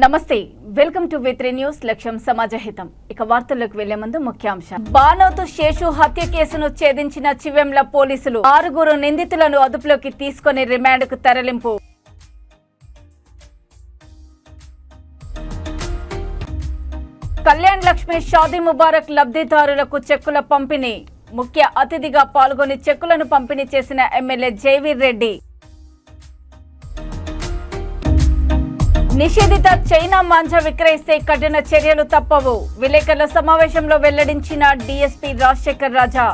నమస్తే welcome to వి3 news లక్ష్యం సమాజహితం ఇక వార్తల్లోకి వెళ్లే ముందు ముఖ్యాంశాలు బానోతు శేషు హత్య కేసును ఛేదించిన చివెంల పోలీసులు 6 నిందితులను అదుపులోకి తీసుకొని రిమాండ్కు తరలింపు కళ్యాణ్ లక్ష్మి షాదీ ముబారక్ లబ్ధిదారులకు చెక్కుల పంపిణీ ముఖ్య అతిథిగా పాల్గొని చెక్కులను పంపిణీ చేసిన ఎమ్మెల్యే జైవీర్ రెడ్డి నిషేధిత చైనా మాంజా విక్రయిస్తే కఠిన చర్యలు తప్పవు విలేకరుల సమావేశంలో వెల్లడించిన డీఎస్పీ రాజశేఖర్ రాజా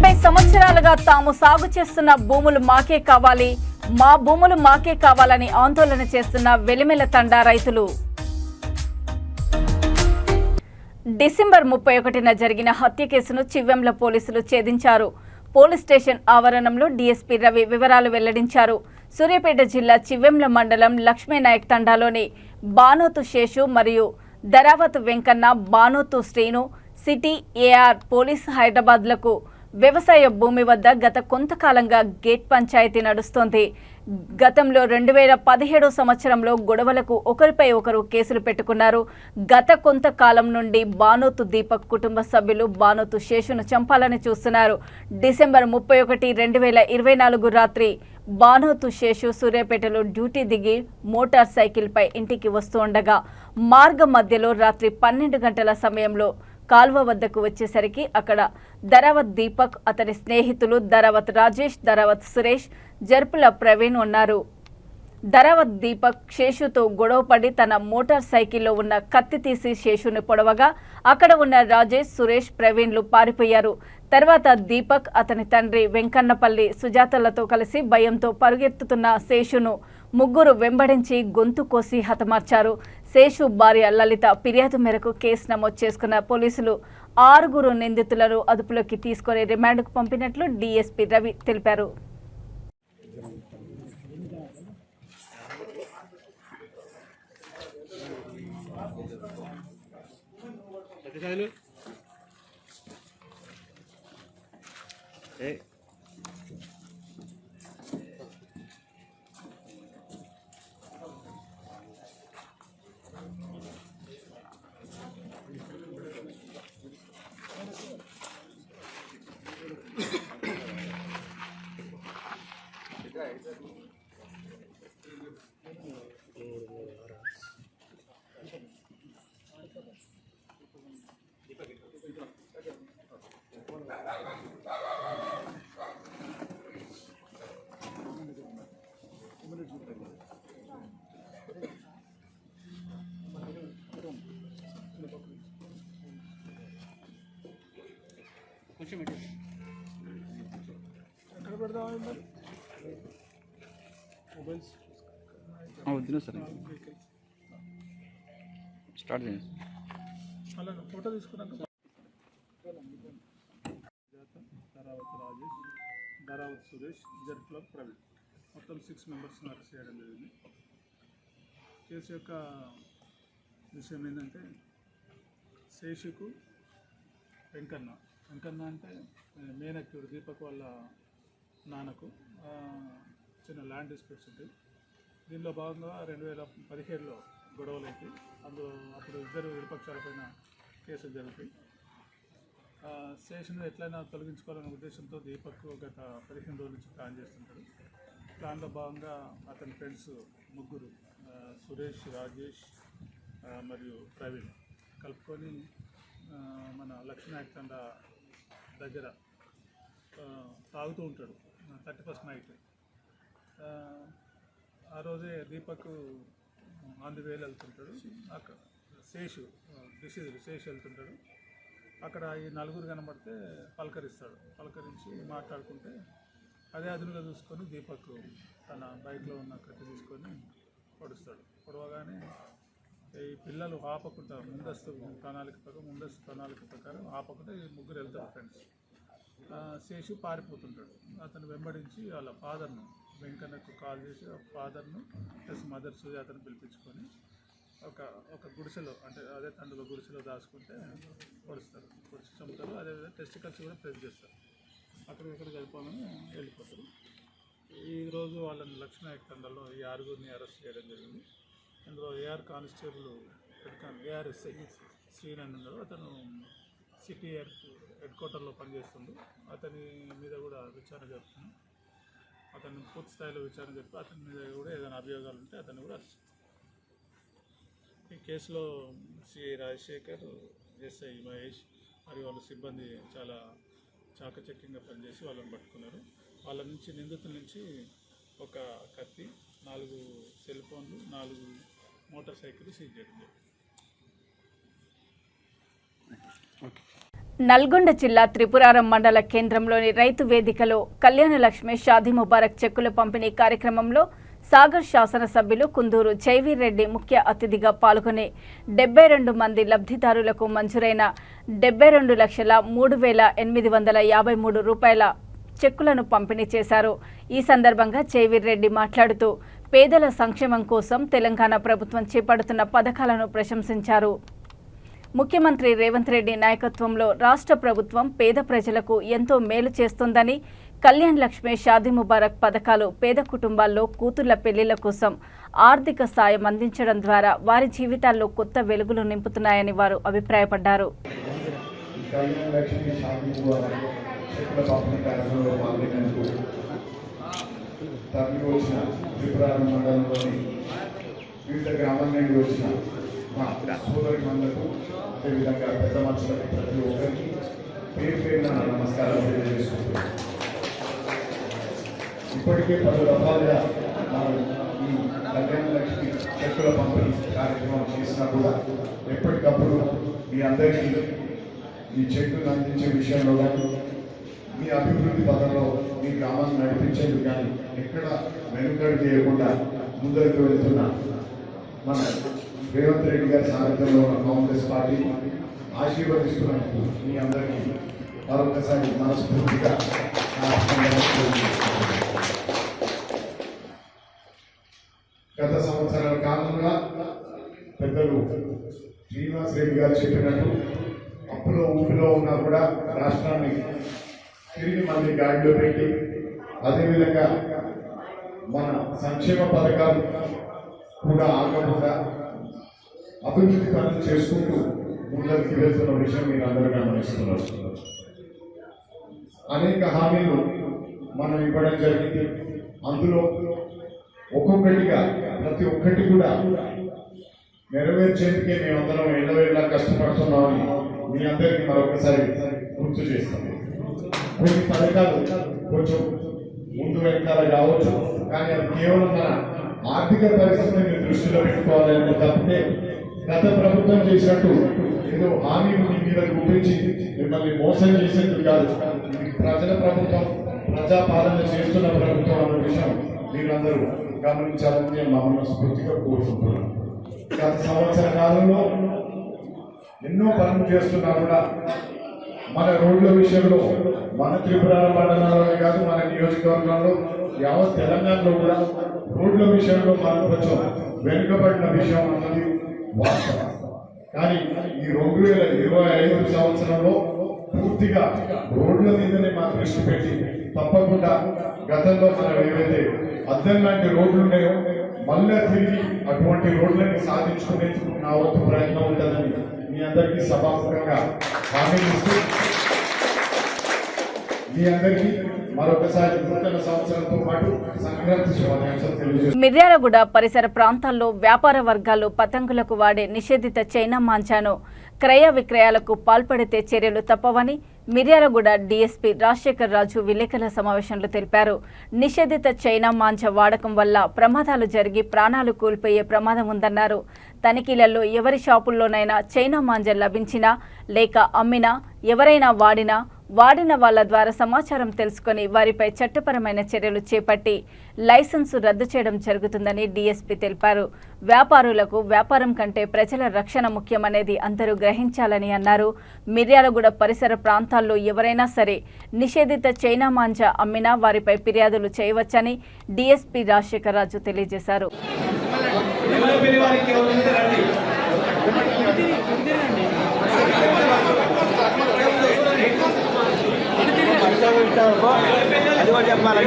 30 సంవత్సరాలుగా తాము సాగు చేస్తున్న భూములు మాకే కావాలి మా భూములు మాకే కావాలని ఆందోళన చేస్తున్న వెలిమెల తండా రైతులు డిసెంబర్ 31న జరిగిన హత్య కేసును చివెంల పోలీసులు ఛేదించారు. పోలీస్ స్టేషన్ ఆవరణంలో డీఎస్పీ రవి వివరాలు వెల్లడించారు. సూర్యాపేట జిల్లా చివెంల మండలం లక్ష్మీనాయక్ తండాలోని బానోతు శేషు మరియు Dharavath Venkanna Banothu Srinu city AR police హైదరాబాద్లకు వ్యవసాయ భూమి వద్ద గత కొంతకాలంగా గేట్ పంచాయతీ నడుస్తోంది. గతంలో 2017 సంవత్సరంలో గొడవలకు ఒకరిపై ఒకరు కేసులు పెట్టుకున్నారు. గత కొంతకాలం నుండి బానోతు దీపక్ కుటుంబ సభ్యులు బానోతు శేషును చంపాలని చూస్తున్నారు. డిసెంబర్ 31, 2024 రాత్రి బానోతు శేషు సూర్యాపేటలో డ్యూటీ దిగి మోటార్ సైకిల్పై ఇంటికి వస్తూ ఉండగా మార్గం మధ్యలో రాత్రి 12 గంటల సమయంలో కాల్వ వద్దకు వచ్చేసరికి అక్కడ దరావత్ దీపక్, అతని స్నేహితులు దరావత్ రాజేష్, దరావత్ సురేష్, జర్పుల ప్రవీణ్ ఉన్నారు. దరావత్ దీపక్ శేషుతో గొడవపడి తన మోటార్ సైకిల్లో ఉన్న కత్తి తీసి శేషుని పొడవగా అక్కడ ఉన్న రాజేష్, సురేష్, ప్రవీణ్లు పారిపోయారు. తర్వాత దీపక్, అతని తండ్రి వెంకన్నపల్లి సుజాతలతో కలిసి భయంతో పరుగెత్తుతున్న శేషును ముగ్గురు వెంబడించి గొంతు కోసి హతమార్చారు. శేషు భార్య లలిత ఫిర్యాదు మేరకు కేసు నమోదు చేసుకున్న పోలీసులు 6 నిందితులను అదుపులోకి తీసుకొని రిమాండ్కు పంపినట్లు డీఎస్పీ రవి తెలిపారు. ఎక్కడ పెడదాం మొబైల్స్ వద్దు సార్ స్టార్ట్ చేయండి. అలా ఫోటో తీసుకున్నాక దరావత్ రాజేష్, దరావత్ సురేష్, జర్పుల ప్రవీణ్ మొత్తం 6 మెంబర్స్ని అరెస్ట్ చేయడం జరిగింది. కేసు యొక్క విషయం ఏంటంటే శేషుకు వెంకన్న అంటే మెయిన్ అక్యూడ్ దీపక్ వాళ్ళ నాన్నకు చిన్న ల్యాండ్ డిస్ప్యూట్స్ ఉంటాయి. దీనిలో భాగంగా 2017లో గొడవలు అయితే అందులో అప్పుడు ఇద్దరు విపక్షాలపైన కేసులు జరుగుతాయి. శేషును ఎట్లయినా తొలగించుకోవాలనే ఉద్దేశంతో దీపక్ గత 15 రోజుల నుంచి ప్లాన్ చేస్తుంటాడు. ప్లాన్లో భాగంగా అతని ఫ్రెండ్స్ ముగ్గురు సురేష్, రాజేష్ మరియు ప్రవీణ్ కలుపుకొని మన లక్ష్మీనాయక్ తండా దగ్గర తాగుతూ ఉంటాడు 31st నైట్. ఆ రోజే దీపక్ ఆన్ ది వేలు వెళ్తుంటాడు. అక్కడ శేషు వెళ్తుంటాడు. అక్కడ ఈ 4 కనబడితే పలకరించి మాట్లాడుకుంటే అదే అదునుగా చూసుకొని దీపక్ తన బైక్లో ఉన్న కత్తి తీసుకొని పొడవగానే ఈ పిల్లలు ఆపకుండా ముందస్తు ప్రణాళిక ప్రకారం ఆపకుండా ఈ ముగ్గురు వెళ్తారు ఫ్రెండ్స్. శేషు పారిపోతుంటాడు. అతను వెంబడించి వాళ్ళ ఫాదర్ను వెంకన్నకు కాల్ చేసి ఫాదర్ను ప్లస్ మదర్ సుజాతను పిలిపించుకొని ఒక గుడిసెలో అంటే అదే తండ్రుల గుడిసెలో దాచుకుంటే పొడిచి చంపుతారు. అదేవిధంగా టెస్టికల్స్ కూడా ప్రెస్ చేస్తారు. అక్కడికక్కడ కలిపాలని వెళ్ళిపోతారు. ఈరోజు వాళ్ళని లక్ష్మీనాయక్ తండలో ఈ 6గురిని అరెస్ట్ చేయడం జరిగింది. ఇందులో ఏఆర్ కానిస్టేబుల్ ఏఆర్ఎస్ఐ శ్రీనంద్ ఉన్నాడు. అతను సిటీ హెడ్ క్వార్టర్లో పనిచేస్తుంది. అతని మీద కూడా విచారణ జరుపుతుంది. అతను పూర్తి స్థాయిలో విచారణ జరిపి అతని మీద కూడా ఏదైనా అభియోగాలు ఉంటే అతన్ని కూడా అరెస్ట్ చేస్తారు. ఈ కేసులో సిఐ రాజశేఖర్, ఎస్ఐ మహేష్ మరియు వాళ్ళ సిబ్బంది చాలా చాకచక్యంగా పనిచేసి వాళ్ళని పట్టుకున్నారు. వాళ్ళ నుంచి నిందితుల నుంచి ఒక కత్తి, 4 సెల్ ఫోన్లు, 4 మోటార్ సైకిల్ సీజ్ చేయడం జరిగింది. నల్గొండ జిల్లా త్రిపురారం మండల కేంద్రంలోని రైతు వేదికలో కళ్యాణలక్ష్మి షాదీ ముబారక్ చెక్కుల పంపిణీ కార్యక్రమంలో సాగర్ శాసనసభ్యులు కుందూరు జైవీర్ రెడ్డి ముఖ్య అతిథిగా పాల్గొని 72 మంది లబ్ధిదారులకు మంజూరైన 72,03,853 రూపాయల చెక్కులను పంపిణీ చేశారు. ఈ సందర్భంగా జైవీర్ రెడ్డి మాట్లాడుతూ పేదల సంక్షేమం కోసం తెలంగాణ ప్రభుత్వం చేపడుతున్న పథకాలను ప్రశంసించారు. ముఖ్యమంత్రి రేవంత్ రెడ్డి నాయకత్వంలో రాష్ట్ర ప్రభుత్వం పేద ప్రజలకు ఎంతో మేలు చేస్తుందని, కళ్యాణ్ లక్ష్మి షాదీ ముబారక్ పథకాలు పేద కుటుంబాల్లో కూతుళ్ల పెళ్లిళ్ల కోసం ఆర్థిక సాయం అందించడం ద్వారా వారి జీవితాల్లో కొత్త వెలుగులు నింపుతున్నాయని వారు అభిప్రాయపడ్డారు. వివిధ గ్రామాల నుండి వచ్చిన మా సోదరి మండలకు, అదేవిధంగా పెద్ద మనుషులకు ప్రతి ఒక్కరికి పేరు పేరున నమస్కారాలు తెలియజేసుకుంటున్నాను. ఇప్పటికే 10 దఫాలుగా మనం ఈ కళ్యాణ లక్ష్మి చెక్కుల పంపిణీ కార్యక్రమం చేసినా కూడా ఎప్పటికప్పుడు మీ అందరికీ ఈ చెక్కులు అందించే విషయంలో కానీ, మీ అభివృద్ధి పథంలో మీ గ్రామాన్ని నడిపించేందుకు కానీ ఎక్కడ వెనుకడు చేయకుండా ముందరికి వెళ్తున్న మన రేవంత్ రెడ్డి గారి సారథ్యంలో ఉన్న కాంగ్రెస్ పార్టీ ఆశీర్వదిస్తున్నందుకు మీ అందరికీ మరొకసారి మనస్ఫూర్తిగా గత సంవత్సరాల కాలంగా పెద్దలు శ్రీనివాస్ రెడ్డి గారు చెప్పినట్టు అప్పులో ఊపిలో ఉన్నా కూడా రాష్ట్రాన్ని తిరిగి మళ్ళీ గాడిలో పెట్టి, అదేవిధంగా మన సంక్షేమ పథకాలు కూడా ఆగకుండా అభివృద్ధి పనులు చేసుకుంటూ ముందరికి వెళ్తున్న విషయం మీరు అందరూ గమనిస్తున్నారు. అనేక హామీలు మనం ఇవ్వడం జరిగింది. అందులో ఒక్కొక్కటిగా ప్రతి ఒక్కటి కూడా నెరవేర్చేందుకే మేమందరం ఎల్లవేళలా కష్టపడుతున్నామని మీ అందరికీ మరొకసారి గుర్తు చేస్తాం. కొన్ని పథకాలు కొంచెం ముందు వెనకాల కావచ్చు, కానీ అది కేవలం మన ఆర్థిక పరిస్థితిని దృష్టిలో పెట్టుకోవాలని తప్పితే గత ప్రభుత్వం చేసినట్టు ఏదో హామీలు మీ మీద చూపించి మిమ్మల్ని మోసం చేసేందుకు కాదు. ఇది ప్రజల ప్రభుత్వం, ప్రజాపాలన చేస్తున్న ప్రభుత్వం అన్న విషయం మీరందరూ గమనించాలని నేను మనస్ఫూర్తిగా కోరుకుంటున్నాను. గత సంవత్సర కాలంలో ఎన్నో పనులు చేస్తున్నా కూడా మన రోడ్ల విషయంలో మన త్రిపురారం మండలంలోనే కాదు, మన నియోజకవర్గంలో యావత్ తెలంగాణలో కూడా రోడ్ల విషయంలో మనం కొంచెం వెనుకబడిన విషయం అన్నది వాస్తవం. కానీ ఈ 2025 సంవత్సరంలో పూర్తిగా రోడ్ల మీదనే మా దృష్టి పెట్టి తప్పకుండా గతంలో మనం ఏవైతే అద్దం లాంటి రోడ్లు ఉన్నాయో మళ్ళా తిరిగి అటువంటి రోడ్లని సాధించుకునేందుకు నా వంతు ప్రయత్నం ఉంటుందని మీ అందరికీ సభాముఖంగా హామీ ఇస్తూ మీ అందరికీ మరొకసారి నూతన సంవత్సరంతో పాటు సంక్రాంతి శుభాకాంక్షలు తెలియజేస్తున్నాను. మిర్యాలగూడ పరిసర ప్రాంతాల్లో వ్యాపార వర్గాలు పతంగులకు వాడే నిషేధిత చైనా మాంచాను క్రయ విక్రయాలకు పాల్పడితే చర్యలు తప్పవని మిర్యాలగూడ డీఎస్పీ రాజశేఖర్ రాజు విలేకరుల సమావేశంలో తెలిపారు. నిషేధిత చైనా మాంచ వాడకం వల్ల ప్రమాదాలు జరిగి ప్రాణాలు కోల్పోయే ప్రమాదం ఉందన్నారు. తనిఖీలలో ఎవరి షాపుల్లోనైనా చైనా మాంజ లభించినా లేక అమ్మినా, ఎవరైనా వాడిన వాళ్ళ ద్వారా సమాచారం తెలుసుకొని వారిపై చట్టపరమైన చర్యలు చేపట్టి లైసెన్సు రద్దు చేయడం జరుగుతుందని డీఎస్పీ తెలిపారు. వ్యాపారులకు వ్యాపారం కంటే ప్రజల రక్షణ ముఖ్యమనేది అందరూ గ్రహించాలని అన్నారు. మిర్యాలగూడ పరిసర ప్రాంతాల్లో ఎవరైనా సరే నిషేధిత చైనా మాంజ అమ్మినా వారిపై ఫిర్యాదులు చేయవచ్చని డీఎస్పీ రాజశేఖర్ రాజు తెలియజేశారు. అది కూడా చెప్పాలి.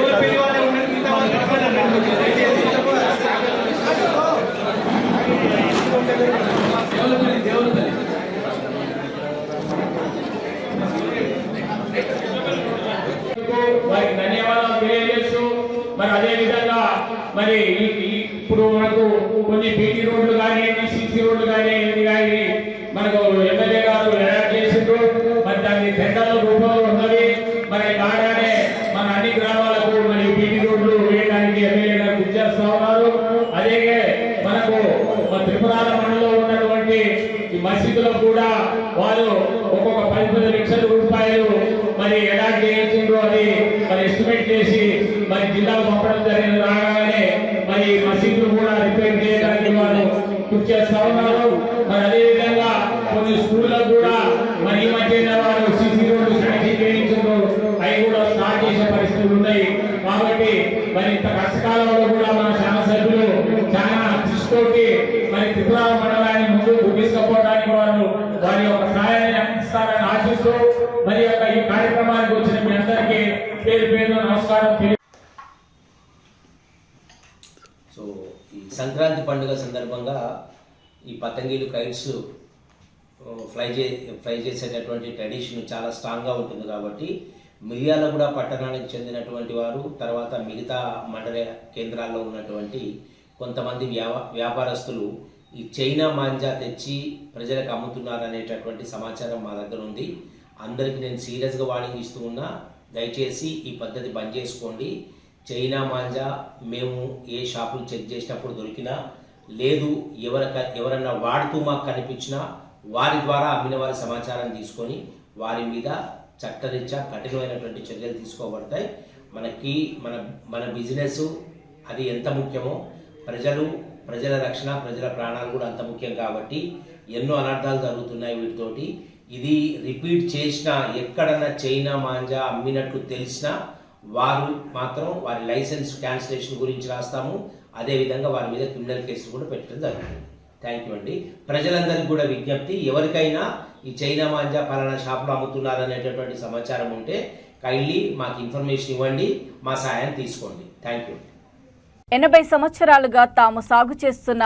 వారికి ధన్యవాదాలు తెలియజేస్తూ మరి అదే విధంగా మరి ఇప్పుడు మనకు కొన్ని బీటీ రోడ్లు కానీ సీసీ రోడ్లు కానీ ఇది కానీ మనకు ఎమ్మెల్యే గారు ఏర్పాటు చేసిండ్రు. మరి దాన్ని టెండర్ల రూపంలో ఉన్నది. మరి కాగానే మన అన్ని గ్రామాలకు మరి బీటీ రోడ్లు వేయడానికి ఎమ్మెల్యే గారు కృషి చేస్తా ఉన్నారు. అదే మనకు త్రిపురాల మండలంలో ఉన్నటువంటి ఈ మసీదులకు కూడా వాళ్ళు ఒక్కొక్క 10 లక్షల రూపాయలు మరి ఎలాంటి చేసిండ్రో అది మరి ఎస్టిమేట్ చేసి మరి జిల్లాకు పంపడం జరిగింది. రాగానే మరి మసీదులు కూడా రిపేర్ చేయడానికి వాళ్ళు కృషి చేస్తా ఉన్నారు. మరి అదేవిధంగా కొన్ని స్కూళ్ళకు కూడా మరి ఈ మధ్య వాళ్ళు సీసీ రోడ్లు శాంక్షన్ చేయించారు. అవి కూడా స్టార్ట్ చేసే పరిస్థితులు ఉన్నాయి. కాబట్టి మరి ఇంత కష్టకాలంలో కూడా మన శాసనసభ్యులు చాలా దృష్టితోటి మరి త్రిపుర మండలాన్ని ముందుకు తీసుకుపోవడానికి వారి యొక్క సహాయాన్ని అందిస్తారని ఆశిస్తూ మరి యొక్క ఈ కార్యక్రమానికి వచ్చిన మీ అందరికీ పేరు పేరు నమస్కారం. సో ఈ సంక్రాంతి పండుగ సందర్భంగా ఈ పతంగిలు కైట్స్ ఫ్లై చేసేటటువంటి ట్రెడిషన్ చాలా స్ట్రాంగ్గా ఉంటుంది. కాబట్టి మిర్యాలగూడ పట్టణానికి చెందినటువంటి వారు, తర్వాత మిగతా మండల కేంద్రాల్లో ఉన్నటువంటి కొంతమంది వ్యాపారస్తులు ఈ చైనా మాంజా తెచ్చి ప్రజలకు అమ్ముతున్నారు అనేటటువంటి సమాచారం మా దగ్గర ఉంది. అందరికీ నేను సీరియస్గా వార్నింగ్ ఇస్తూ ఉన్నా, దయచేసి ఈ పద్ధతి బంద్ చేసుకోండి. చైనా మాంజా మేము ఏ షాపులు చెక్ చేసినప్పుడు దొరికినా లేదు, ఎవరన్నా వాడుతూ మాకు కనిపించినా వారి ద్వారా అమ్మిన వారి సమాచారం తీసుకొని వారి మీద చట్టరీత్యా కఠినమైనటువంటి చర్యలు తీసుకోబడతాయి. మనకి మన బిజినెస్ అది ఎంత ముఖ్యమో ప్రజల రక్షణ, ప్రజల ప్రాణాలు కూడా అంత ముఖ్యం. కాబట్టి ఎన్నో అనర్థాలు జరుగుతున్నాయి వీటితోటి. ఇది రిపీట్ చేసినా ఎక్కడన్నా చైనా మాంజా అమ్మినట్లు తెలిసినా వారు మాత్రం వారి లైసెన్స్ క్యాన్సిలేషన్ గురించి రాస్తాము. అదేవిధంగా వారి మీద క్రిమినల్ కేసులు కూడా పెట్టడం జరుగుతుంది. థ్యాంక్ యూ అండి. ప్రజలందరికీ కూడా విజ్ఞప్తి, ఎవరికైనా ఈ చైనా మాంజా పలానా షాపులో అమ్ముతున్నారనేటటువంటి సమాచారం ఉంటే కైండ్లీ మాకు ఇన్ఫర్మేషన్ ఇవ్వండి, మా సహాయం తీసుకోండి. Thank you. 80 సంవత్సరాలుగా తాము సాగు చేస్తున్న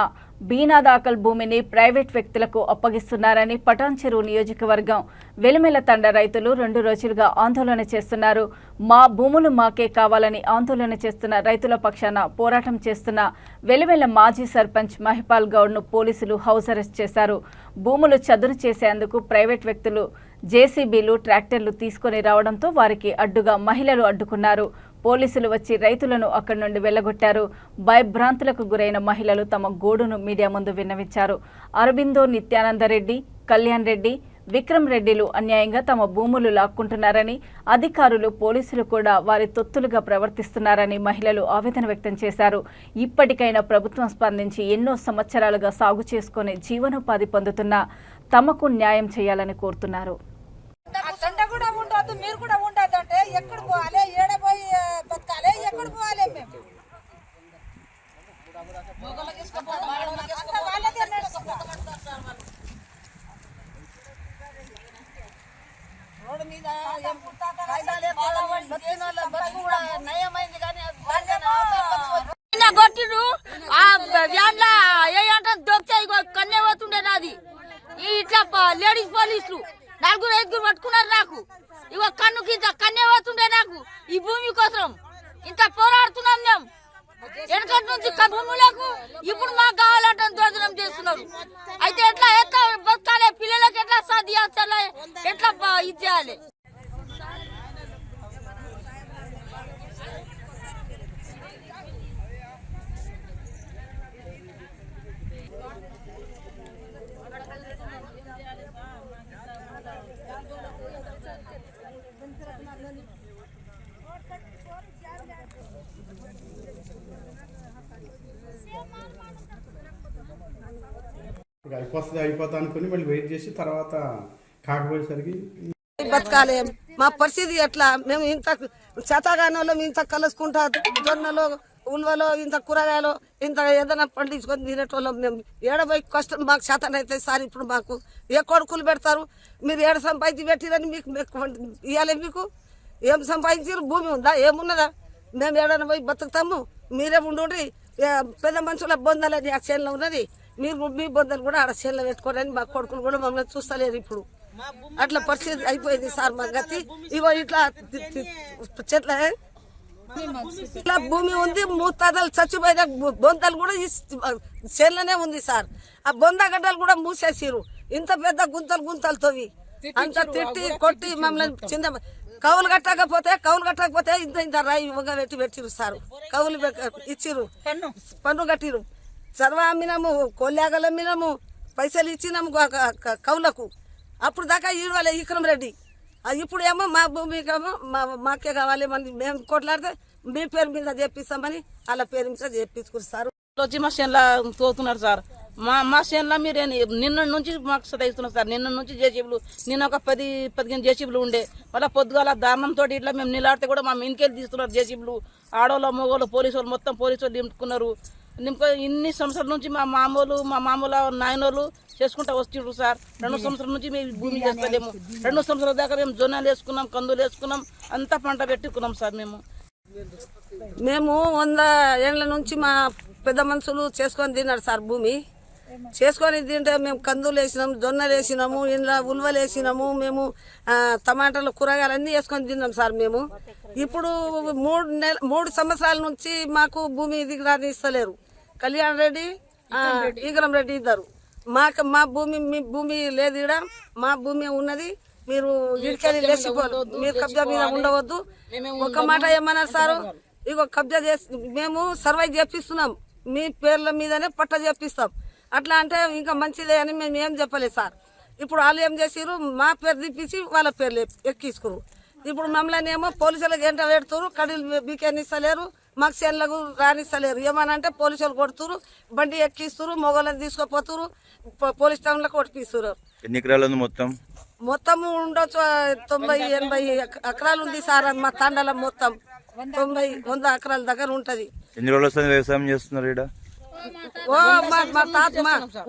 బీనాదాకల్ భూమిని ప్రైవేట్ వ్యక్తులకు అప్పగిస్తున్నారని పటాన్చెరు నియోజకవర్గం వెలిమెల తండ రైతులు 2 రోజులుగా ఆందోళన చేస్తున్నారు. మా భూములు మాకే కావాలని ఆందోళన చేస్తున్న రైతుల పక్షాన పోరాటం చేస్తున్న వెలిమెల మాజీ సర్పంచ్ మహిపాల్ గౌడ్ను పోలీసులు హౌస్ అరెస్ట్ చేశారు. భూములు చదును చేసేందుకు ప్రైవేట్ వ్యక్తులు జేసీబీలు, ట్రాక్టర్లు తీసుకొని రావడంతో వారికి అడ్డుగా మహిళలు అడ్డుకున్నారు. పోలీసులు వచ్చి రైతులను అక్కడి నుండి వెళ్లగొట్టారు. భయభ్రాంతులకు గురైన మహిళలు తమ గోడును మీడియా ముందు విన్నవించారు. అరబిందో నిత్యానందరెడ్డి, కళ్యాణ్ రెడ్డి, విక్రమ్ రెడ్డిలు అన్యాయంగా తమ భూములు లాక్కుంటున్నారని, అధికారులు, పోలీసులు కూడా వారి తొత్తులుగా ప్రవర్తిస్తున్నారని మహిళలు ఆవేదన వ్యక్తం చేశారు. ఇప్పటికైనా ప్రభుత్వం స్పందించి ఎన్నో సంవత్సరాలుగా సాగు చేసుకుని జీవనోపాధి పొందుతున్న తమకు న్యాయం చేయాలని కోరుతున్నారు. కూడా ఉండొద్దు, మీరు కూడా ఉండొద్దు అంటే ఎక్కడ పోవాలి, ఏడపోయి బతకాలి, ఎక్కడ పోవాలి? మేము రోడ్డు మీద నయమైంది కానీ కొట్టిండ్రు. ఆ వ్యాన్ల ఏ దొరికాయి కన్నే పోతుండే నాది. ఇట్లా లేడీస్ పోలీసులు 4-5 పట్టుకున్నారు. నాకు ఇగో కన్నుకి ఇంత కన్నే పోతుండే. నాకు ఈ భూమి కోసం ఇంత పోరాడుతున్నాం మేము వెనకటి నుంచి భూములకు. ఇప్పుడు మాకు కావాలంటే దోదనం చేస్తున్నారు. అయితే ఎట్లా బతకాలి, పిల్లలకు ఎట్లా సాధ్యాలి, ఎట్లా ఇది చేయాలి? అయిపోతా అనుకుని మళ్ళీ వెయిట్ చేసి తర్వాత కాకపోయేసరికి బతకాలి. మా పరిస్థితి ఎట్లా? మేము ఇంత శతగానంలో ఇంత కలుసుకుంటా జొన్నలో, ఉల్వలో, ఇంత కూరగాయలు, ఇంత ఏదైనా పండించుకొని తినేటోళ్ళం. మేము ఏడబోయి కష్టం మాకు శాతనైతే సార్. ఇప్పుడు మాకు ఏ కొడుకులు పెడతారు? మీరు ఏడ సంపాదించి పెట్టిరని మీకు ఇవ్వాలి. మీకు ఏం సంపాదించారు? భూమి ఉందా? ఏమున్నదా? మేము ఏడైనా పోయి బతుకుతాము, మీరే ఉండుండ్రి, పెద్ద మనుషుల బొందలని ఆ చేనులో ఉన్నది, మీరు మీ బొందలు కూడా ఆడ చేనులో పెట్టుకోరని మా కొడుకులు కూడా మమ్మల్ని చూస్తలేరు. ఇప్పుడు అట్లా పరిస్థితి అయిపోయింది సార్ మా గతి. ఇగో ఇట్లా చెట్ల ఇట్లా భూమి ఉంది, మూతాతలు చచ్చిపోయిన బొందలు కూడా చేనులోనే ఉంది సార్. ఆ బొంద గడ్డలు కూడా మూసేసిరు, ఇంత పెద్ద గుంతలతోవి అంత తిట్టి కొట్టి మమ్మల్ని చిన్న కౌలు కట్టకపోతే ఇంత ఇంత రాయి ఇవ్వగా పెట్టిరు సార్. కౌలు ఇచ్చిరు, పన్ను కట్టిరు, సర్వ అమ్మినాము, కొల్లాగలు అమ్మినాము, పైసలు ఇచ్చినాము కౌలకు. అప్పుడు దాకా ఈడవాలే ఈక్రమ్ రెడ్డి. ఇప్పుడు ఏమో మా భూమికేమో మాకే కావాలి, మేము కొట్లాడితే మీ పేరు మీద చేపిస్తామని వాళ్ళ పేరు మీద చేపించుకున్నారు సార్. వచ్చి మా చేనులో తోతున్నారు సార్. మా చేనులో మీరు నిన్న నుంచి మాకు సతాయిస్తున్నారు సార్. నిన్న నుంచి జేసీబీలు, నిన్న ఒక 10-15 జేసీబీలు ఉండే, మళ్ళీ పొద్దుగాల దారుణంతో ఇట్లా మేము నిలాడితే కూడా మా ఇంటికెళ్ళి తీస్తున్నారు జేసీబీలు. ఆడోళ్ళు మగోళ్ళు పోలీసు వాళ్ళు మొత్తం పోలీసు వాళ్ళు నింపుకున్నారు. ఇన్ని సంవత్సరాల నుంచి మా మామూలు నాయనోళ్ళు చేసుకుంటూ వస్తుండ్రు సార్. 2 సంవత్సరాల నుంచి మేము భూమి చేస్తలేము. 2 సంవత్సరాల దాకా మేము జొన్నలు వేసుకున్నాం, కందులు వేసుకున్నాం, అంతా పంట పెట్టుకున్నాం సార్. మేము 100 ఏళ్ళ నుంచి మా పెద్ద మనుషులు చేసుకొని తిన్నాడు సార్. భూమి చేసుకొని తింటే మేము కందులు వేసినాము, జొన్నలు వేసినాము, ఇంట్లో ఉల్వలు వేసినాము, మేము టమాటాలు కూరగాయలు అన్నీ వేసుకొని తిన్నాం సార్. మేము ఇప్పుడు 3 సంవత్సరాల నుంచి మాకు భూమి దిగరాని ఇస్తలేరు. కళ్యాణ్ రెడ్డి, ఈగరం రెడ్డి ఇద్దరు. మా భూమి, మీ భూమి లేదు, ఇక్కడ మా భూమి ఉన్నది, మీరు ఇడికెళ్ళి లేచిపోదు, మీరు కబ్జా మీద ఉండవద్దు. ఒక మాట ఏమన్నారు సారు, ఇగో కబ్జా చేసి మేము సర్వే చేపిస్తున్నాం, మీ పేర్ల మీదనే పట్ట చేపిస్తాం, అట్లా అంటే ఇంకా మంచిదే అని మేము ఏం చెప్పలేదు సార్. ఇప్పుడు వాళ్ళు ఏం చేసారు, మా పేరు తీపించి వాళ్ళ పేర్లు ఎక్కించుకురు. ఇప్పుడు మమ్మల్ని ఏమో పోలీసులకు ఎంట పెడుతురు, కడీలు బీకేనిస్తలేరు, మాకు చేనులకు రానిస్తలేరు. ఏమనంటే పోలీసులు కొడుతురు, బండి ఎక్కిస్తురు, మొగలను తీసుకుపోతురు, పోలీస్ స్టేషన్లో కొట్టిస్తున్నారు. ఎన్ని ఎకరాలు ఉంది మొత్తం ఉండొచ్చు 90-80 ఎకరాలు ఉంది సార్. మా తండల మొత్తం 90-100 ఎకరాల దగ్గర ఉంటది. ఎన్ని రోజులు వస్తుంది వ్యవసాయం చేస్తున్నారు ఇక్కడ? మా తాత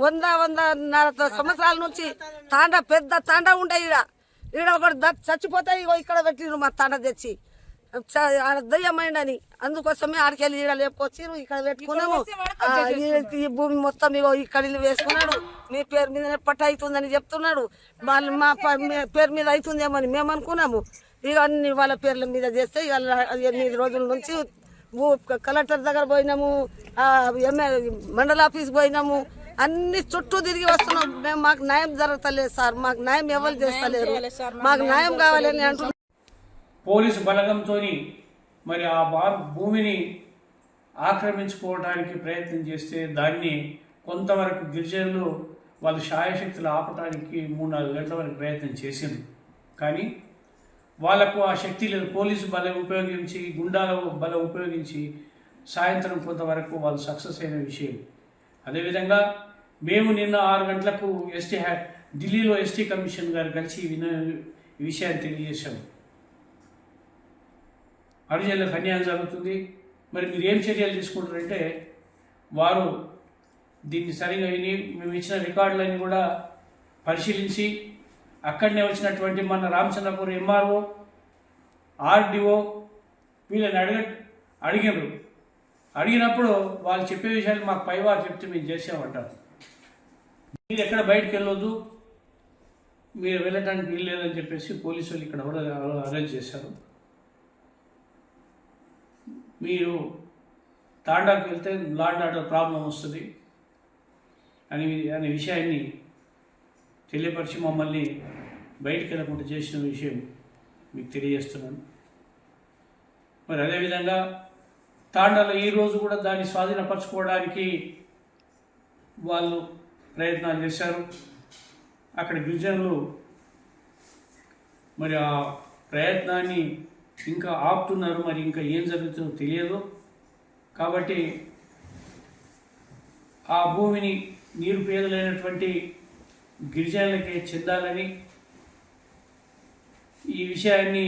100-100 సంవత్సరాల నుంచి తాండ, పెద్ద తాండ ఉండే. ఈడ ఒకటి చచ్చిపోతే ఇగో ఇక్కడ పెట్టిరు మా తాండ తెచ్చి, దయ్యమైండని. అందుకోసమే ఆడికెళ్ళి ఈడ లేపుకొచ్చి ఇక్కడ పెట్టుకున్నాము. ఈ భూమి మొత్తం ఇగో ఇక్కడ వేసుకున్నాడు, మీ పేరు మీద పట్ట అవుతుందని చెప్తున్నాడు. వాళ్ళు మా పేరు మీద అవుతుందేమని మేము అనుకున్నాము. ఇక అన్ని వాళ్ళ పేర్ల మీద చేస్తే ఇక 8 రోజుల నుంచి కలెక్టర్ దగ్గర పోయినాము, మండల ఆఫీస్ పోయినాము, అన్ని చుట్టూ తిరిగి వస్తున్నాం. మేము మాకు న్యాయం జరగలేదు సార్. మాకు న్యాయం ఎవరు చేస్తలేరు, మాకు న్యాయం కావాలని అంటున్నాం. పోలీసు బలగంతో మరి ఆ భూమిని ఆక్రమించుకోవడానికి ప్రయత్నం చేస్తే దాన్ని కొంతవరకు గిరిజనులు వాళ్ళ శాయశక్తులు ఆపడానికి 3-4 గంటల వరకు ప్రయత్నం చేసింది. కానీ వాళ్లకు ఆ శక్తి లేదు. పోలీసు బలం ఉపయోగించి, గుండాల బలం ఉపయోగించి సాయంత్రం కొంతవరకు వాళ్ళు సక్సెస్ అయిన విషయం. అదేవిధంగా మేము నిన్న 6 గంటలకు ఢిల్లీలో ఎస్టీ కమిషన్ గారు కలిసి ఈ విషయాన్ని తెలియజేశాము. హరిజనులకు అన్యాయం జరుగుతుంది, మరి మీరు ఏం చర్యలు తీసుకుంటారంటే, వారు దీన్ని సరిగా విని మేము ఇచ్చిన రికార్డులన్నీ కూడా పరిశీలించి అక్కడనే వచ్చినటువంటి మన రామచంద్రపూర్ ఎంఆర్ఓ, ఆర్డీఓ వీళ్ళని అడిగినప్పుడు వాళ్ళు చెప్పే విషయాలు మాకు పైవారు చెప్తే మేము చేసామంటారు. మీరు ఎక్కడ బయటకు వెళ్ళొద్దు, మీరు వెళ్ళటానికి వీలు లేదని చెప్పేసి పోలీసులు ఇక్కడ అరెస్ట్ చేశారు. మీరు తాండాకు వెళ్తే లాండ్ ఆర్డర్ ప్రాబ్లం వస్తుంది అనే విషయాన్ని తెలియపరిచి మమ్మల్ని బయటికి వెళ్ళకుండా చేసిన విషయం మీకు తెలియజేస్తున్నాను. మరి అదేవిధంగా తాండాలో ఈరోజు కూడా దాన్ని స్వాధీనపరచుకోవడానికి వాళ్ళు ప్రయత్నాలు చేశారు. అక్కడ గిరిజనులు మరి ఆ ప్రయత్నాన్ని ఇంకా ఆపుతున్నారు. మరి ఇంకా ఏం జరుగుతుందో తెలియదు. కాబట్టి ఆ భూమిని నిరుపేదలైనటువంటి గిరిజనులకే చెందాలని ఈ విషయాన్ని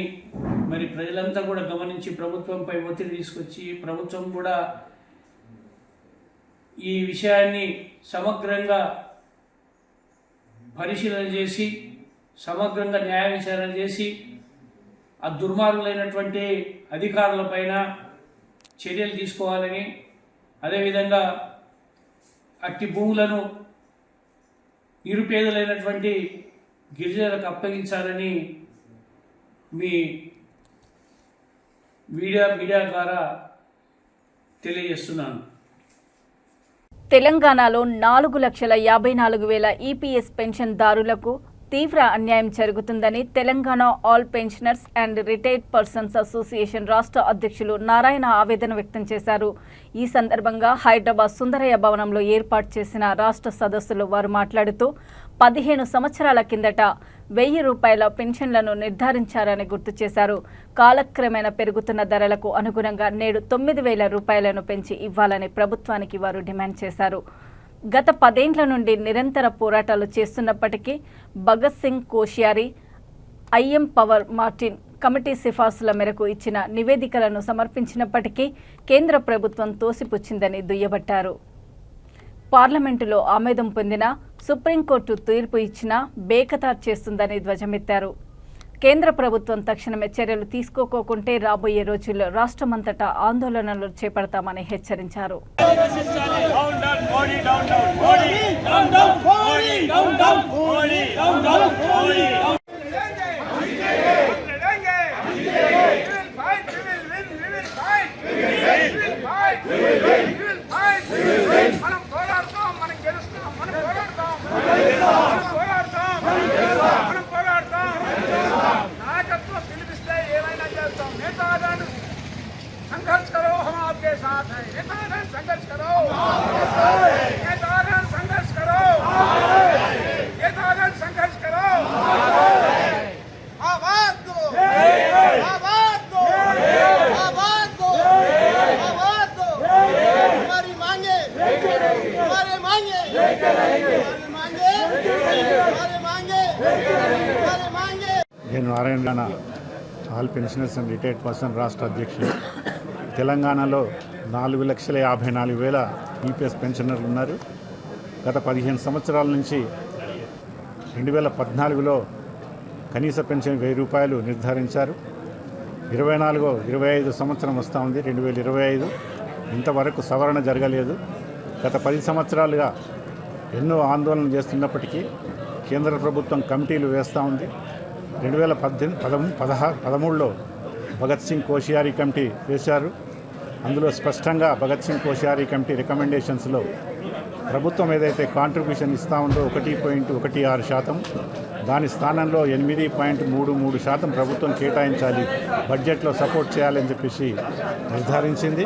మరి ప్రజలంతా కూడా గమనించి ప్రభుత్వంపై ఒత్తిడి తీసుకొచ్చి ప్రభుత్వం కూడా ఈ విషయాన్ని సమగ్రంగా పరిశీలన చేసి సమగ్రంగా న్యాయ విచారణ చేసి ఆ దుర్మార్గులైనటువంటి అధికారులపైన చర్యలు తీసుకోవాలని, అదేవిధంగా అట్టి భూములను నిరుపేదలైనటువంటి గిరిజనులకు అప్పగించాలని మీ మీడియా ద్వారా తెలియజేస్తున్నాను. తెలంగాణలో 4,54,000 ఈపీఎస్ పెన్షన్దారులకు తీవ్ర అన్యాయం జరుగుతుందని Telangana all pensioners and retired persons association రాష్ట్ర అధ్యక్షులు నారాయణ ఆవేదన వ్యక్తం చేశారు. ఈ సందర్భంగా హైదరాబాద్ సుందరయ్య భవనంలో ఏర్పాటు చేసిన రాష్ట్ర సదస్సులో వారు మాట్లాడుతూ 15 సంవత్సరాల కిందట 1,000 రూపాయల పెన్షన్లను నిర్ధారించారని గుర్తు చేశారు. కాలక్రమేణా పెరుగుతున్న ధరలకు అనుగుణంగా నేడు 9,000 రూపాయలను పెంచి ఇవ్వాలని ప్రభుత్వానికి వారు డిమాండ్ చేశారు. గత 10 ఏళ్ల నుండి నిరంతర పోరాటాలు చేస్తున్నప్పటికీ భగత్ సింగ్ కోశ్యారి, ఐఎం పవర్ మార్టిన్ కమిటీ సిఫార్సుల మేరకు ఇచ్చిన నివేదికలను సమర్పించినప్పటికీ కేంద్ర ప్రభుత్వం తోసిపుచ్చిందని దుయ్యబట్టారు. పార్లమెంటులో ఆమోదం పొందిన సుప్రీంకోర్టు తీర్పు ఇచ్చినా బేఖతారు చేస్తుందని ధ్వజమెత్తారు. కేంద్ర ప్రభుత్వం తక్షణమే చర్యలు తీసుకోకుంటే రాబోయే రోజుల్లో రాష్ట్రమంతటా ఆందోళనలు చేపడతామని హెచ్చరించారు. संघर्ष करो, हम आपके साथ हैं। नेतागण संघर्ष करो, नेतागण संघर्ष करो, नेतागण संघर्ष करो। आवाज दो, आवाज दो, आवाज दो, आवाज दो। हमारी मांगे, हमारे मांगे, हमारे मांगे, हमारे मांगे, हमारे मांगे। నేను Narayana all pensioners and retired person రాష్ట్ర అధ్యక్షులు. తెలంగాణలో 4,54,000 ఈపీఎస్ పెన్షనర్లు ఉన్నారు. గత 15 సంవత్సరాల నుంచి 2014లో కనీస పెన్షన్ 1,000 రూపాయలు నిర్ధారించారు. 24-25 సంవత్సరం వస్తూ ఉంది 2025. ఇంతవరకు సవరణ జరగలేదు. గత 10 సంవత్సరాలుగా ఎన్నో ఆందోళనలు చేస్తున్నప్పటికీ కేంద్ర ప్రభుత్వం కమిటీలు వేస్తూ ఉంది. 2013లో భగత్ సింగ్ కోశ్యారి కమిటీ వేశారు. అందులో స్పష్టంగా భగత్ సింగ్ కోశ్యారి కమిటీ రికమెండేషన్స్లో ప్రభుత్వం ఏదైతే కాంట్రిబ్యూషన్ ఇస్తూ ఉందో 1.16%, దాని స్థానంలో 8.33% ప్రభుత్వం కేటాయించాలి, బడ్జెట్లో సపోర్ట్ చేయాలని చెప్పేసి నిర్ధారించింది.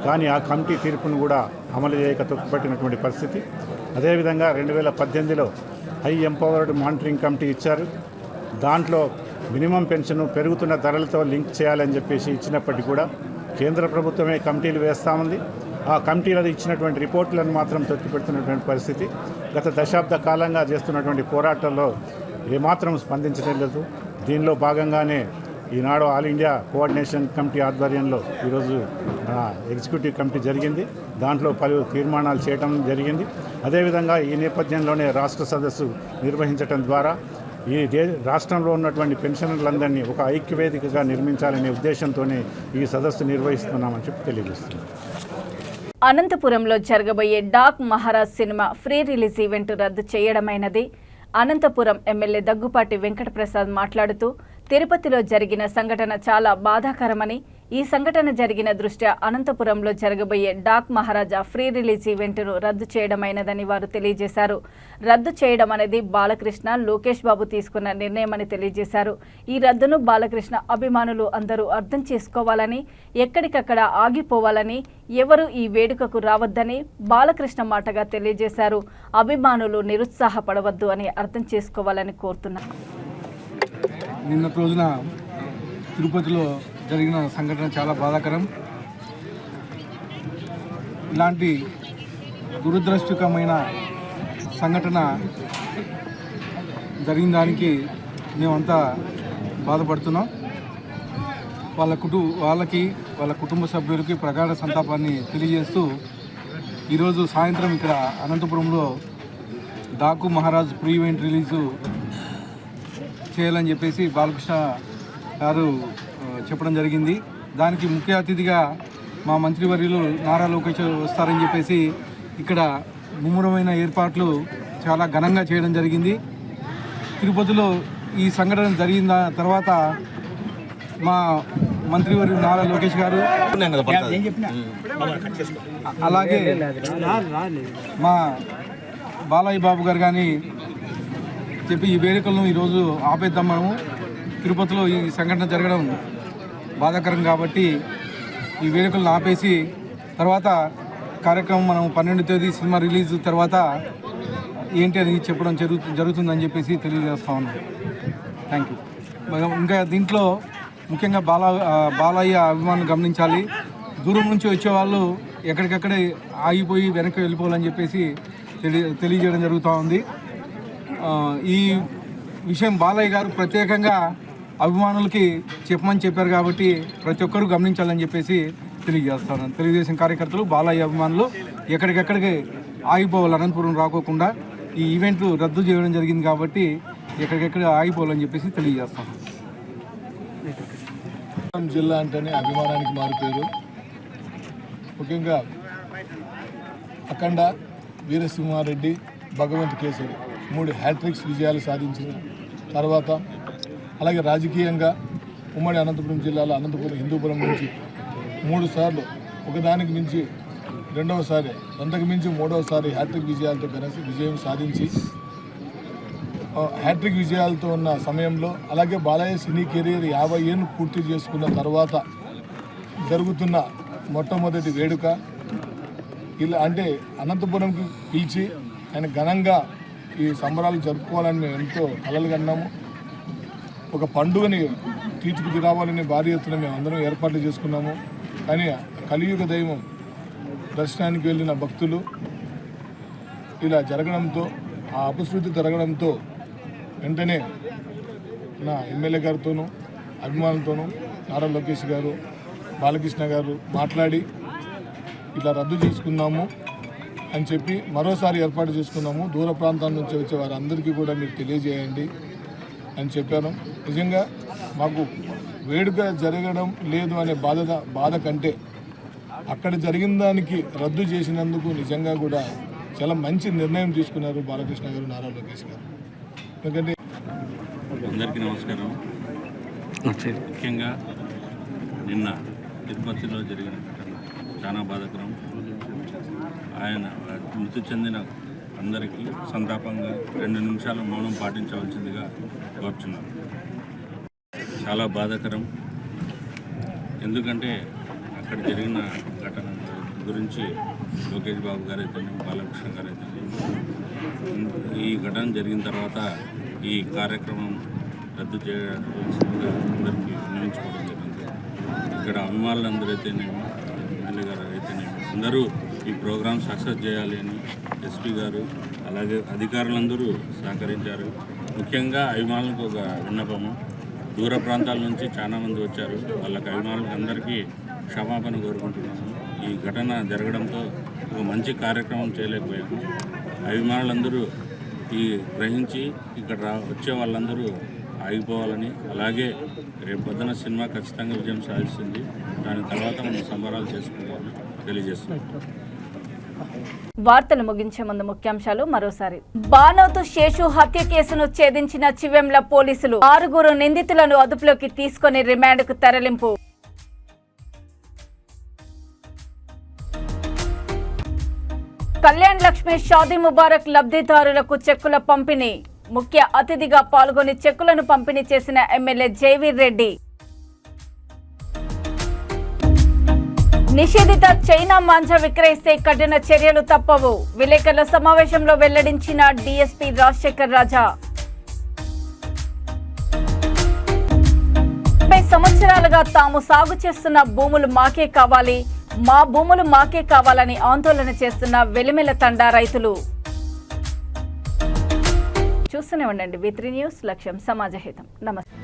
కానీ ఆ కమిటీ తీర్పును కూడా అమలు చేయక తొక్కుపట్టినటువంటి పరిస్థితి. అదేవిధంగా 2018లో హై ఎంపవర్డ్ మానిటరింగ్ కమిటీ ఇచ్చారు. దాంట్లో మినిమం పెన్షన్ పెరుగుతున్న ధరలతో లింక్ చేయాలని చెప్పేసి ఇచ్చినప్పటికీ కూడా కేంద్ర ప్రభుత్వమే కమిటీలు వేస్తూ ఉంది. ఆ కమిటీలు ఇచ్చినటువంటి రిపోర్టులను మాత్రం తొక్కిపెడుతున్నటువంటి పరిస్థితి. గత దశాబ్ద కాలంగా చేస్తున్నటువంటి పోరాటాల్లో ఏమాత్రం స్పందించడం లేదు. దీనిలో భాగంగానే ఈనాడు ఆల్ ఇండియా కోఆర్డినేషన్ కమిటీ ఆధ్వర్యంలో ఈరోజు ఎగ్జిక్యూటివ్ కమిటీ జరిగింది. దాంట్లో పలు తీర్మానాలు చేయడం జరిగింది. అదేవిధంగా ఈ నేపథ్యంలోనే రాష్ట్ర సదస్సు నిర్వహించడం ద్వారా ఈ రాష్ట్రంలో ఉన్నటువంటి పెన్షనర్లందరినీ ఒక ఐక్యవేదికగా నిర్మించాలనే ఉద్దేశంతోనే ఈ సదస్సు నిర్వహిస్తున్నామని చెప్పి తెలియజేస్తున్నాం. అనంతపురంలో జరగబోయే Daaku Maharaaj cinema pre release event రద్దు చేయడమైనది. అనంతపురం ఎమ్మెల్యే దగ్గుపాటి వెంకటప్రసాద్ మాట్లాడుతూ తిరుపతిలో జరిగిన సంఘటన చాలా బాధాకరమని, ఈ సంఘటన జరిగిన దృష్ట్యా అనంతపురంలో జరగబోయే డాక్ మహారాజా ఫ్రీ రిలీజ్ ఈవెంట్ను రద్దు చేయడమైనదని వారు తెలియజేశారు. రద్దు చేయడం అనేది బాలకృష్ణ, లోకేష్ బాబు తీసుకున్న నిర్ణయమని తెలియజేశారు. ఈ రద్దును బాలకృష్ణ అభిమానులు అందరూ అర్థం చేసుకోవాలని, ఎక్కడికక్కడ ఆగిపోవాలని, ఎవరు ఈ వేడుకకు రావద్దని బాలకృష్ణ మాటగా తెలియజేశారు. అభిమానులు నిరుత్సాహపడవద్దు అని అర్థం చేసుకోవాలని కోరుతున్నారు. నిన్నటి రోజున తిరుపతిలో జరిగిన సంఘటన చాలా బాధాకరం. ఇలాంటి దురదృష్టకరమైన సంఘటన జరిగిన దానికి మేమంతా బాధపడుతున్నాం. వాళ్ళకి వాళ్ళ కుటుంబ సభ్యులకి ప్రగాఢ సంతాపాన్ని తెలియజేస్తూ ఈరోజు సాయంత్రం ఇక్కడ అనంతపురంలో Daaku Maharaj pre event release చేయాలని చెప్పేసి బాలకృష్ణ గారు చెప్పడం జరిగింది. దానికి ముఖ్య అతిథిగా మా మంత్రివర్యులు నారా లోకేష్ వస్తారని చెప్పేసి ఇక్కడ ముమ్మరమైన ఏర్పాట్లు చాలా ఘనంగా చేయడం జరిగింది. తిరుపతిలో ఈ సంఘటన జరిగిన తర్వాత మా మంత్రివర్యులు నారా లోకేష్ గారు, అలాగే మా బాలయ్య బాబు గారు కానీ చెప్పి ఈ వేడుకలను ఈరోజు ఆపేద్దాం. మనము తిరుపతిలో ఈ సంఘటన జరగడం బాధాకరం కాబట్టి ఈ వేడుకలను ఆపేసి తర్వాత కార్యక్రమం మనం 12వ తేదీ సినిమా రిలీజ్ తర్వాత ఏంటి అని చెప్పడం జరుగుతుందని చెప్పేసి తెలియజేస్తా ఉన్నాం. Thank you. ఇంకా దీంట్లో ముఖ్యంగా బాలయ్య అభిమానులు గమనించాలి. దూరం నుంచి వచ్చేవాళ్ళు ఎక్కడికక్కడే ఆగిపోయి వెనక్కి వెళ్ళిపోవాలని చెప్పేసి తెలియజేయడం జరుగుతూ ఉంది. ఈ విషయం బాలయ్య గారు ప్రత్యేకంగా అభిమానులకి చెప్పమని చెప్పారు కాబట్టి ప్రతి ఒక్కరూ గమనించాలని చెప్పేసి తెలియజేస్తాను. తెలుగుదేశం కార్యకర్తలు బాలయ్య అభిమానులు ఎక్కడికెక్కడికి ఆగిపోవాలి, అనంతపురం రాకోకుండా ఈ ఈవెంట్లు రద్దు చేయడం జరిగింది కాబట్టి ఎక్కడికెక్కడ ఆగిపోవాలని చెప్పేసి తెలియజేస్తాను. జిల్లా అంటేనే అభిమానానికి మారిపోయారు. ముఖ్యంగా అఖండ, వీరసింహారెడ్డి, భగవంత్ కేసరి 3 హ్యాట్రిక్స్ విజయాలు సాధించిన తర్వాత అలాగే రాజకీయంగా ఉమ్మడి అనంతపురం జిల్లాలో అనంతపురం హిందూపురం నుంచి 3 సార్లు ఒకదానికి మించి రెండవసారి, అంతకు మించి 3వసారి హ్యాట్రిక్ విజయాలతో విజయం సాధించి హ్యాట్రిక్ విజయాలతో ఉన్న సమయంలో అలాగే బాలయ్య సినీ కెరీర్ 50 ఏళ్ళు పూర్తి చేసుకున్న తర్వాత జరుగుతున్న మొట్టమొదటి వేడుక ఇలా అంటే అనంతపురంకి పిలిచి ఆయన ఘనంగా ఈ సంబరాలు జరుపుకోవాలని మేము ఎంతో కలలు కన్నాము. ఒక పండుగని తీర్చిదిద్దాలని భారీ ఎత్తున మేము అందరం ఏర్పాట్లు చేసుకున్నాము. కానీ కలియుగ దైవం దర్శనానికి వెళ్ళిన భక్తులు ఇలా జరగడంతో, ఆ అపశృతి జరగడంతో వెంటనే నా ఎమ్మెల్యే గారితోనూ అభిమానులతోనూ నారా లోకేష్ గారు, బాలకృష్ణ గారు మాట్లాడి ఇట్లా రద్దు చేసుకున్నాము అని చెప్పి మరోసారి ఏర్పాటు చేసుకున్నాము. దూర ప్రాంతాల నుంచి వచ్చే వారందరికీ కూడా మీరు తెలియజేయండి అని చెప్పాను. నిజంగా మాకు వేడుక జరగడం లేదు అనే బాధ కంటే అక్కడ జరిగిన దానికి రద్దు చేసినందుకు నిజంగా కూడా చాలా మంచి నిర్ణయం తీసుకున్నారు బాలకృష్ణ గారు, నారా లోకేష్ గారు. ఎందుకంటే అందరికీ నమస్కారం. ముఖ్యంగా నిన్న తిరుపతిలో జరిగిన ఘటన చాలా బాధాకరం. ఆయన మృతి చెందిన అందరికీ సంతాపంగా 2 నిమిషాలు మౌనం పాటించవలసిందిగా కోరుచున్నాను. చాలా బాధాకరం. ఎందుకంటే అక్కడ జరిగిన ఘటన గురించి లోకేష్ బాబు గారు అయితేనే, బాలకృష్ణ గారు అయితేనే ఈ ఘటన జరిగిన తర్వాత ఈ కార్యక్రమం రద్దు చేయవలసిందిగా అందరికీ వినియోగించుకోవడం జరిగింది. ఇక్కడ అభిమానులందరూ అయితేనేమి, ఎమ్మెల్యే గారు అయితేనేమి అందరూ ఈ ప్రోగ్రాం సక్సెస్ చేయాలి అని ఎస్పీ గారు అలాగే అధికారులందరూ సహకరించారు. ముఖ్యంగా అభిమానులకు ఒక విన్నపము, దూర ప్రాంతాల నుంచి చాలామంది వచ్చారు. వాళ్ళకి అభిమానులకు అందరికీ క్షమాపణ కోరుకుంటున్నాము. ఈ ఘటన జరగడంతో ఒక మంచి కార్యక్రమం చేయలేకపోయాము. అభిమానులందరూ ఈ గ్రహించి ఇక్కడ వచ్చే వాళ్ళందరూ ఆగిపోవాలని, అలాగే రేపు పొద్దున సినిమా ఖచ్చితంగా విజయం సాధిస్తుంది. దాని తర్వాత మనం సంబరాలు చేసుకుంటామని తెలియజేస్తున్నాం. వార్తలు ముగించే ముందు ముఖ్యాంశాలు మరోసారి. బానోతు శేషు హత్య కేసును ఛేదించిన చివెంల పోలీసులు 6 నిందితులను అదుపులోకి తీసుకుని రిమాండ్కు తరలింపు. కళ్యాణ్ లక్ష్మి షాదీ ముబారక్ లబ్ధిదారులకు చెక్కుల పంపిణీ. ముఖ్య అతిథిగా పాల్గొని చెక్కులను పంపిణీ చేసిన ఎమ్మెల్యే జైవీర్ రెడ్డి. నిషేధిత చైనా మాంజా విక్రయిస్తే కఠిన చర్యలు తప్పవు. విలేకరుల సమావేశంలో వెల్లడించిన డీఎస్పీ రాజశేఖర్ రాజా. 30 సంవత్సరాలుగా తాము సాగు చేస్తున్న భూములు మాకే కావాలి, మా భూములు మాకే కావాలని ఆందోళన చేస్తున్న వెలిమెల తండా రైతులు. చూస్తూనే ఉండండి V3 న్యూస్, లక్ష్యం సమాజహితం. నమస్తే.